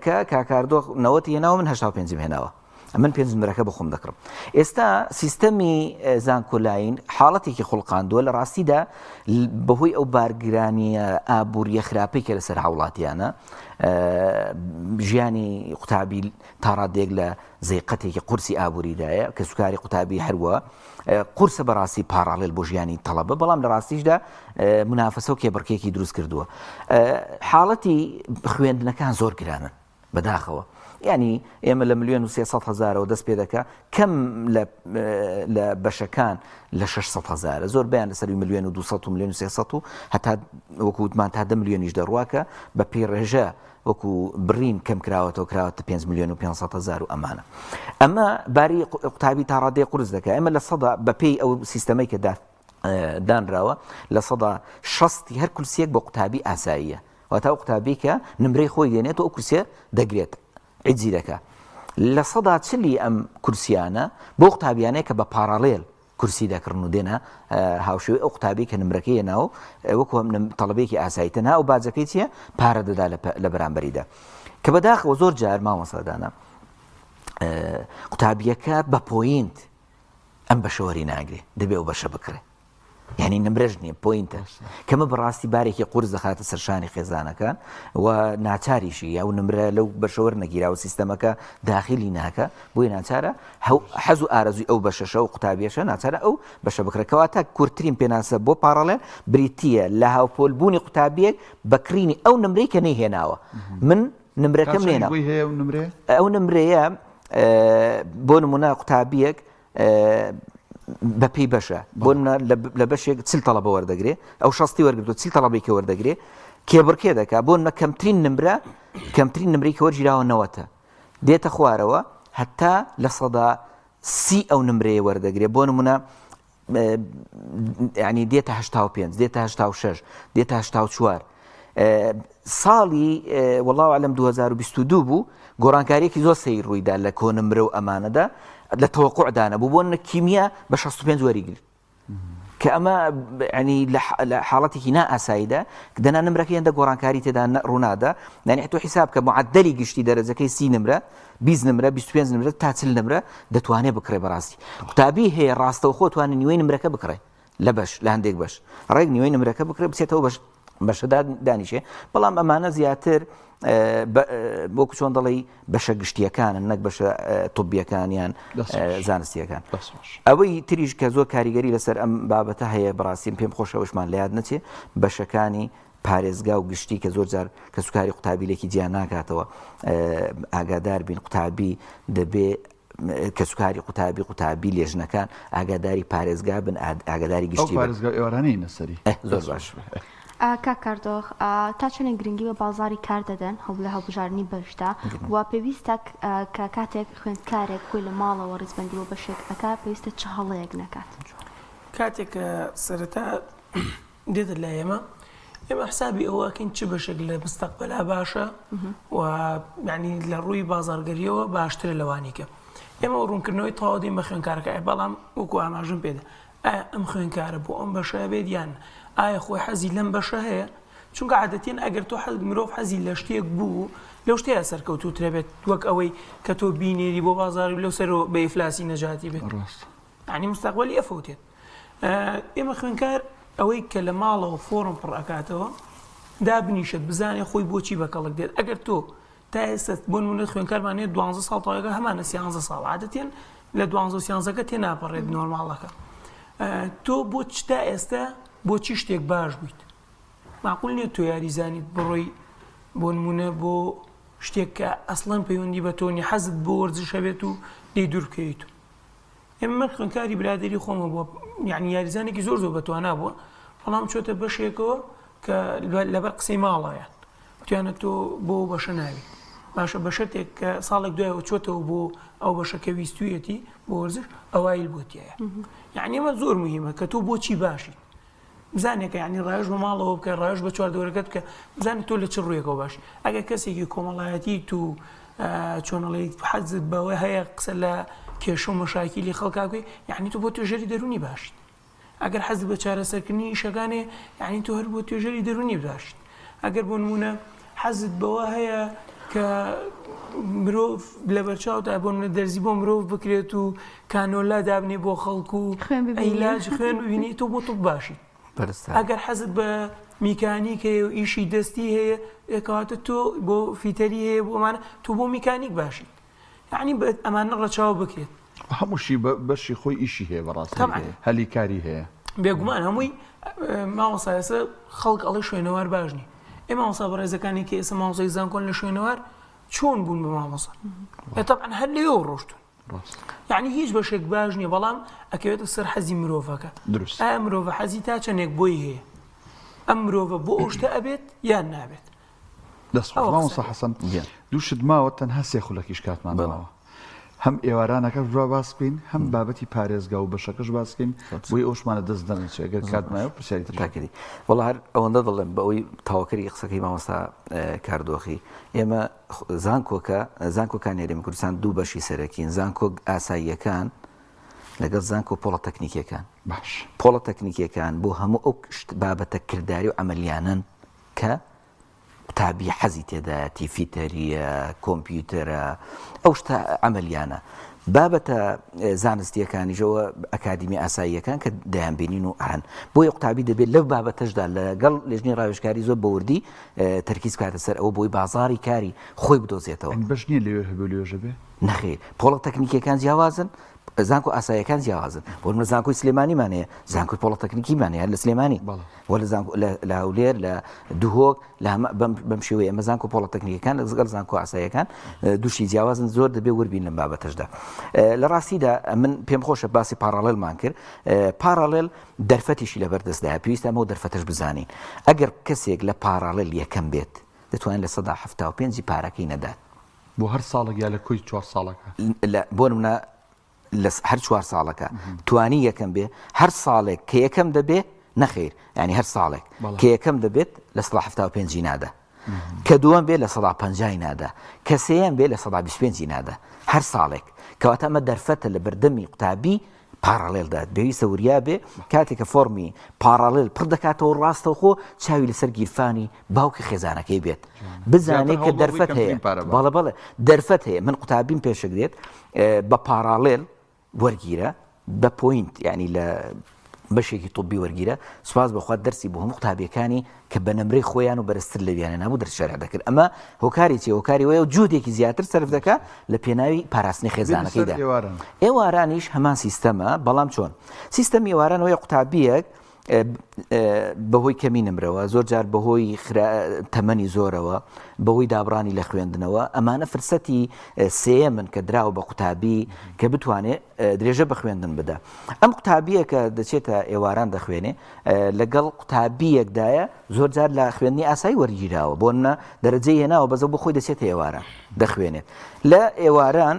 Speaker 2: کە کاکاردۆخ 90 هێناوە من 85 هێناوە من 5 نمرەکە بە خۆم دەکڕم ئێستا سیستەمی زانکۆلاین حاڵەتێکی خوڵقاندووە لە ڕاستیدا بەهۆی ئەو بارگرانیە ئابووریە خراپەی کە لەسەر هاوڵاتیانە ژیانی قوتابی تا ڕادێک لە زەیقەتێکی قورسی ئابووریدایە کە سوکاری قوتابی هەروە قورسە بەڕاستی پاراڵێل بۆ ژیانی تەڵەبە بەڵام لە ڕاستیشدا منافەسە و کێبڕکێکی دروست کردووە حاڵەتی خوێندنەکان زۆر گرانن بەداخەوە ینی ئێمە لە 1,300,000ەوە دەست پێ دەکە کەم لە بەشەکان لە 600,000 زۆر بیان لەسەر 1,200,000 و 1,300,000 هەتا وەکووتمان تا 10 ملیۆنیش دەڕواکە بە پێی ڕێژە وەکو برین کەم کراوەتەوە کراوەتە 5,500,000 و ئەمانە ئەمە باری قوتابی تا ڕادەیە قورس دەکە ئێمە لە سەدا بەپێی ئەو سیستەمەی کە دانراوە لە سەدا 60 هەر کورسیەک بۆ قوتابی ئاساییە واتە ئەو قوتابی کە نمرەی خۆی دێنێت و ئەو کورسیە دەگرێت عیدزی دەکە لە سەدا چلی ئەم کورسیانە بۆ قوتابیانەیە کە بە پاراڵێل کورسی دەکردن و دێنە هاوشێوەی ئەو قوتابی کە نمرەکەی هێناو وەکو تەڵەبێکی ئاساییتەنها ئەو باجەکەی چییە پارە دەدا لە بەرامبەریدا کە بەداخەوە زۆر جار مامۆستادانە قوتابیەکە بە پۆینت ئەم بەشەوەری ناگرێ دەبێ ئەو بەشە بکرێ یعنی نمرەژ نییە پۆینتە کەمە بەڕاستی بارێکی قورس دەخاتە سەرشانی خێزانەکان و ناچاریشی یا و نمرە لەو بەشەوەر نەگیراوە سیستەمەکە داخلی ناکە بۆی ناچارە حەز و ئارەزوی ئەو بەشەشە و قوتابیەشە ناچارە ئەو بەشە بکرێتەوەتە کورتترین پێناسە بۆ پاڕەڵێن بریتیە لە هاوپۆلبوونی قوتابیەک بەکرینی ئەو نمرەی کە نەیهێناوە من نمرەکەم نێنە ئەو نمرەیە بۆ نمونە قوتابیەک بەپی بەشە بۆ لە بەشێک چل تەڵەبە وەردەگرێ ئەو 60 وەرگرتووە چل تەڵەبێکی وەردەگرێ کێبڕکێ دەکا بۆ نە کەمترین نمرەی کە وەرگیراوە 90 دێتە خوارەوە هەتا لە سەدا 30 ئەو نمرەیە وەردەگرێ بۆ نمونە ینی دێتە 85 دێتە 86 دێتە 84 ساڵی وەڵڵاهو ئەعلەم 2022 بوو گۆڕانکاریەکی زۆر سەیر ڕوویدا لە کۆنمرە و ئەمانەدا لە تەوەقوعدانە بوو بۆ کیمیا بە 65 وەریگرت کە ئەمە ینی لە حاڵەتێکی نائاساییدا دەنا نمرەکەی هەندە گۆڕانکاری تێدا ڕوونادا یعنی حتى حساب کە معدلی گشتی دەرەجەکەی 30 نمرە 20 نمرە 25 نمرە تا 40 نمرە دەتوانێت بکڕێ بەڕاستی قوتابی هەیە ڕاستەوخۆ توانێت نیوەی نمرەکە بکڕێ لە بەش لە هەندێک بەش ڕێک نیوەی نمرەکە بکرێت بچێتەوە بەشەدا دانیشێ بەڵام ئەمانە زیاتر بۆ چۆن دەڵی بەشە گشتیەکانن نەک بەشە توبیەکانیان زانستیەکان. ئەوەی تریش کە زۆر کاریگەری لەسەر ئەم بابەتە هەیە بەڕاستیم پێم خۆشەوەشمان لە یاد نەچێ بەشەکانی پارێزگا و گشتی کە زۆر جار کە سوکاری قوتابیلێکی جیان ناکاتەوە ئاگادار بین قوتابی دەبێ کە سوکاری قوتابی لێژنەکان ئاگاداری پارێزگا بن ئاگاداری گشتی
Speaker 1: پارێزگا ئێوارانەی نەسەری
Speaker 2: زۆر باش.
Speaker 3: کاکاردۆخ تا چەندێک گرنگی بە بازاری کار دەدەن هەوڵە هەڵبژاردننی بەشدا و پێویستە کە کاتێک خوێندکارێک خۆی لە ماڵەوە ڕێزبەندی بۆ بەشێک ئەکا پێویستە چه هەڵەیەک نەکات.
Speaker 4: کاتێک سەرەتا دێتە لای ئێمە حسابی ئەوەکەین چ بەشێک لە مستەقبەلا باشە و یعنی لە ڕووی بازارگەریەوە باشترە لەوانیکە ئێمە ڕوونکردنەوەی تەواو بە خوێنکارەکە بەڵام وەکو ئاماژم پێدا ئایا ئەم خوێنکارە بۆ ئەم بەشە بێت یان ئایا خۆی حەزی لەم بەشە هەیە چونکە عادەتەن ئەگەر تۆ مرۆڤ حەزی لە شتێک بوو لەو شتەیە سەرکەوتووترە بێت وەک ئەوەی کە تۆ بینێری بۆ بازاری لەو سەرەوە بە ئیفلاسی نەجاتی بێت یعنی مستەقبەلی ئەفەوتێت. ئێمە خوێنکار ئەوەی کە لە ماڵەوە فۆرم پڕ ئەکاتەوە دابنیشت بزانێ خۆی بۆچی بەکەڵک دێت ئەگەر تۆ تا ئێستا بۆ نمونە خوێنکارمانێت 12 ساڵ تاوەکە هەمانە 13 ساڵ عادەتەن لە 12 تێناپەڕێت نۆرماڵەکە تۆ بۆ تا ئێستا بۆچی شتێک باش بوویت معقول نییە تۆ یاریزانیت بڕۆی بۆ نمونە بۆ شتێک کە ئەسڵەن پەیوەندی بە تۆنی حەزت بۆ وەرزشە بێت و لێی دوورکەیت و ئێمە خوێنکاری برادری خۆمە بووە یعنی یاریزانێکی زۆر بەتوانە بووە بەڵام چۆتە بەشێکەوە کە لەبەر قسەی ماڵایەن توانە تۆ بۆ بەشە ناوی باشە بە شەرتێک کە ساڵێک دوایەوە چۆتەوە بۆ ئەو بەشەکە ویستویەتی بۆ وەرزش ئەوایل بۆتیایە یعنی ئەمە زۆر مهمە کە تۆ بۆچی باشی بزانێکە یعنی ڕایش بە ماڵەوە بکە ڕایش بە چواردەوەرەکەت بکە بزانێت تۆ لە چ ڕوویەکەوە باش ئەگەر کەسێکی کۆمەڵایەتی تو چۆنەڵی حەزت بەوەی هەیە قسە لە کێشە و مەشاکیلی خەڵکاکوی یعنی تۆ بۆ توێژەری دەرونی باشیت ئەگەر حەزت بە چارەسەرکردنی ئیشەکانێ یعنی تۆ هەر بۆ توێژەری دەرونی باشیت ئەگەر بۆ نمونە حەزت بەوە هەیە کە مرۆڤ لە بەرچاودا بۆ منە دەرزی بۆ مرۆڤ بکرێت و کانۆلا دابنێ بۆ خەڵکو و ئەیلاج خوێن ببینی تۆ بۆ تۆ باشیت ئەگەر حەزت بە میکانیک هەیە و ئیشی دەستی هەیە ئێکەواتە تۆ بۆ فیتەری هەیە بۆمانە تۆ بۆ میکانیک باشیت یعنی ئەمانە ڕەچاو بکرێت
Speaker 1: هەمووشی بەشی خۆی ئیشی هەیە بەڕاستی هەلی کاری هەیە
Speaker 4: بێگومان هەمووی مامۆسایەسە خەڵک ئەڵێ شوێنەوار باش نی ئێمە مامۆستا بەڕێزەکانی کە ئێستا مامۆسای زانکۆن لە شوێنەوار چۆن بوون بە مامۆسا طبعا هەر لێەوە ڕۆشتون یعنی هیچ بەشێک باش نییە بەڵام ئەکەوێتە سەر حەزی مرۆڤەکە ئایا مرۆڤە حەزی تا چەندێک بۆی هەیە ئەم مرۆڤە بۆ ئەو شتە ئەبێت یان نابێت
Speaker 1: دەست حەسەن دووشت ماوە تەنها سێ خولەکیش کاتمان بڵاوە هەم ئێوارانەکە ڕوا باس بکەین هەم بابەتی پارێزگا و بەشەکەش باس بکەین بۆی ئەوشمانە دەست دەنێت ئەگەر کاتمایە پرسیاری
Speaker 2: تاکردی وەڵا هەر ئەوەندە دەڵێم بە ئەوەی تاواکەری قسەکەی مامۆستا کاردۆخی ئێمە زانکۆکان هێرێمی کوردستان دوو بەشی سەرەکین زانکۆ ئاساییەکان لەگەڵ زانکۆ پۆڵە تەکنیکیەکان
Speaker 1: باش
Speaker 2: پۆڵە تەکنیکیەکان بۆ هەموو ئەو بابەتە کردداری و ئەمەلیانن کە قوتابی حەزی تێدایەتی فیتەریە کۆمپیوتەرە ئەو شتە ئەمەلیانە بابەتە زانستیەکانیژەوە ئەکادمی ئاساییەکان کە دەیانبینین و ئاهەن بۆیە قوتابی دەبێت لەو بابەتەشدا لەگەڵ لێژنی ڕاوێژکاری زۆر بەوردی تەرکیز کاتە سەر ئەوە بۆی بازاری کاری خۆی بدۆزێتەوە
Speaker 1: بەش نییە لێوێ هەبێ لێژە بێ
Speaker 2: نەخێر پۆڵە تەکنیکیەکان جیاوازن زانکۆ ئاساییەکان جیاوازن بۆ منە زانکۆی سلێمانیمانەیە زانکۆی پۆڵە تەکنیکیمانەیە لە سلێمانی وە لە هەولێر لە دووهۆک بەم شێوەیە ئەمە زانکۆ پۆڵە تەکنیکیەکان لەگەڵ زانکۆ ئاساییەکان دووشی جیاوازن زۆر دەبێ وەربین لەم بابەتەشدا لە ڕاستیدا من پێم خۆشە باسی پارالێلمان کرد پارالێل دەرفەتیشی لەبەردەستدایە پێویستە ئەمە دەرفەتەش بزانین ئەگەر کەسێک لە پارالێل یەکەم بێت دەتوانێت لە 175 پارەکەی نەدات
Speaker 1: بۆ هەر ساڵێک یا لە کۆی 4 ساڵەکە
Speaker 2: بۆ نمونە هەر 4 ساڵەکە توانی یەکەم بێ هەر ساڵێک کە یەکەم دەبێ نەخێر ینی هەر ساڵێک کە یەکەم دەبێت لە 175 نادا کە دووەم بێ لە 150 نادا کە سێیەم بێ لە 125 نادا هەر ساڵێک کەواتە ئەمە دەرفەتە لە بەردەمی قوتابی پارالێلدات بێویستە وریا بێ کاتێککە فۆرمی پارالێل پڕ دەکاتەوە ڕاستەوە خۆ چاوی لەسەر گیرفانی باوکی خێزانەکەی بێت بزانێت کە دەرفەت هەیە بەڵێ دەرفەت هەیە من قوتابیم پێشەگرێت بە پارالێل وەرگیرە بە پوینت ینی لە بەشێکی طبی وەرگیرە سوپاس بەخوات دەرسی بۆ هەموو قوتابیەکانی کە بە نەمرەی خۆیان و بەرزتر لەویانە نبوو دەرس شەرع دەکرد ئەمە هۆکاری چی هۆکاری وەیە و جوودێکی زیاتر سەرف دەکات لە پێناوی پاراستنی خێزانەکەیدا ئێوارانیش هەمان سیستەمە بەڵام چۆن سیستەم ئێوارانەوەی قوتابیەک بەهۆی کەمی نمرەوە زۆر جار بەهۆی تەمەنی زۆرەوە بەهۆی دابڕانی لە خوێندنەوە ئەمانە فرسەتی سێمن کە دراوە بە قوتابی کە بتوانێت درێژە بە خوێندن بدە ئەم قوتابیە کە دەچێتە ئێواران دەخوێنێ لەگەڵ قوتابیەکدایە زۆر جار لە خوێندنی ئاسایی وەرگیراوە بۆ نە دەرەجەی هێناوە بەزە بۆ خۆی دەچێتە ئێواران دەخوێنێت لە ئێواران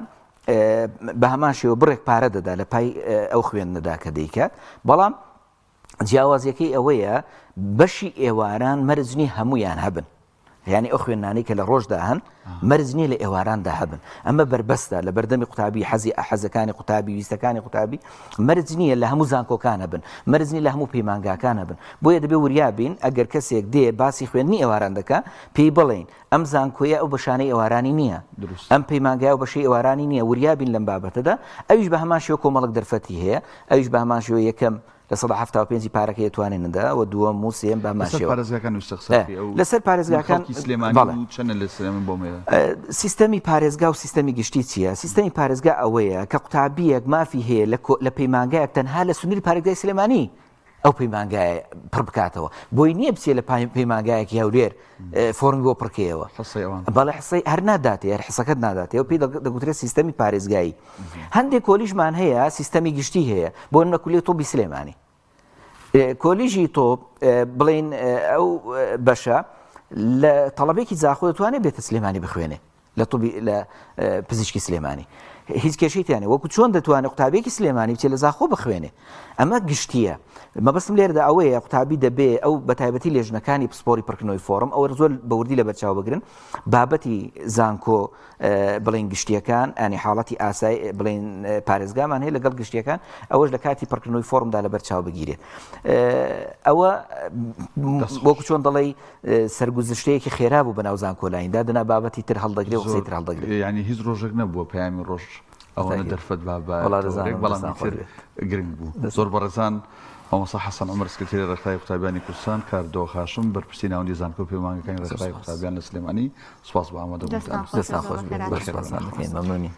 Speaker 2: بە هەمان شێوە بڕێک پارە دەدا لە پای ئەو خوێندنەدا کە دەیکات بەڵام جیاوازیەکەی ئەوەیە بەشی ئێواران مەرجنی هەمویان هەبن یعنی ئەو خوێندانەی کە لە ڕۆژدا هەن مەرجنی لە ئێواراندا هەبن ئەمە بربەستە لە بەردەمی قوتابی حەزەکانی قوتابی ویستەکانی قوتابی مەرجنیە لە هەموو زانکۆکان هەبن مەرجنی لە هەموو پەیمانگاکان هەبن بۆیە دەبێ وریابین ئەگەر کەسێک دێ باسی خوێندنی ئێواران دەکا پێی بڵێن ئەم زانکۆیە ئەو بەشانەی ئێوارانی نییە ئەم پەیمانگای و بەشەی ئێوارانی نییە وریابین لەم بابەتەدا ئەویش بە هەمان شێوە کۆمەڵک دەرفەتی هەیە ئەویش بە هەمان شێوە یەکەم لە 175 پارەکە توانێن ندا و دووەم و سێم بە ماشەوە لەسەر پارێزگاکان سیستەمی پارێزگا و سیستەمی گشتی چییە؟ سیستەمی پارێزگا ئەوەیە کە قوتابیەک مافی هەیە لە پەیمانگایەک تەنها لە سنووری پارێزگای سلێمانی ئەو پەیمانگای پڕ بکاتەوە بۆی نییە بچێ لە پەیمانگایەکی هەولێر فۆرمی بۆ پڕکەوە بەڵێ حسەی هەر ناداتێ هەر حسەکەت ناداتێ و پێی دەگوترێت سیستەمی پارێزگایی هەندێک کۆلیژمان هەیە سیستەمی گشتی هەیە بۆ نەکولی تۆبی سلێمانی کۆلیژی تۆ بڵین ئەو بەشە لە تەڵەبێکی زاخۆ دەتوانێت بێتە سلێمانی بخوێنێ لە پزیشکی سلێمانی هیچ کێشەیانێ وەکو چۆن دەتوانێت قوتابێکی سلێمانی بچێت لە زاخۆ بخوێنێ ئەمە گشتیە مەبەستم لێرەدا ئەوەیە قوتابی دەبێ ئەو بەتایبەتی لێژنەکانی پسپۆری پڕکردنەوەی فۆرم ئەوە زۆر بەوردی لە بەرچاو بگرن بابەتی زانکۆ بڵین گشتیەکان ئەنی حاڵەتی ئاسایی بڵین پارێزگامان هەیە لەگەڵ گشتیەکان ئەوەش لە کاتی پڕکردنەوەی فۆرمدا لە بەرچاو بگیرێت ئەوە وەکو چۆن دەڵێ سەرگوزشتەیەکی خێرا بوو بەناو زانکۆلایندا دنا بابەتی تر هەڵدەگرێت و قسەی تر هەڵدەگرێت
Speaker 1: ینی هیچ ڕۆژێک نەبووە پەیامی ڕۆژ ئەوەنە دەرفەت بەڵام گرنگ بوو زۆر بەڕێزان مامۆستا حەسەن عومەر سکرتێری ڕێکخراوی قوتابیانی کوردستان کاردۆ خاشم بەرپرسی ناوەندی زانکۆ و پەیمانگەکانی ڕێکخراوی قوتابیان لە سلێمانی سوپاس بە ئامادەبوونتان
Speaker 2: دەستان خۆش بێت.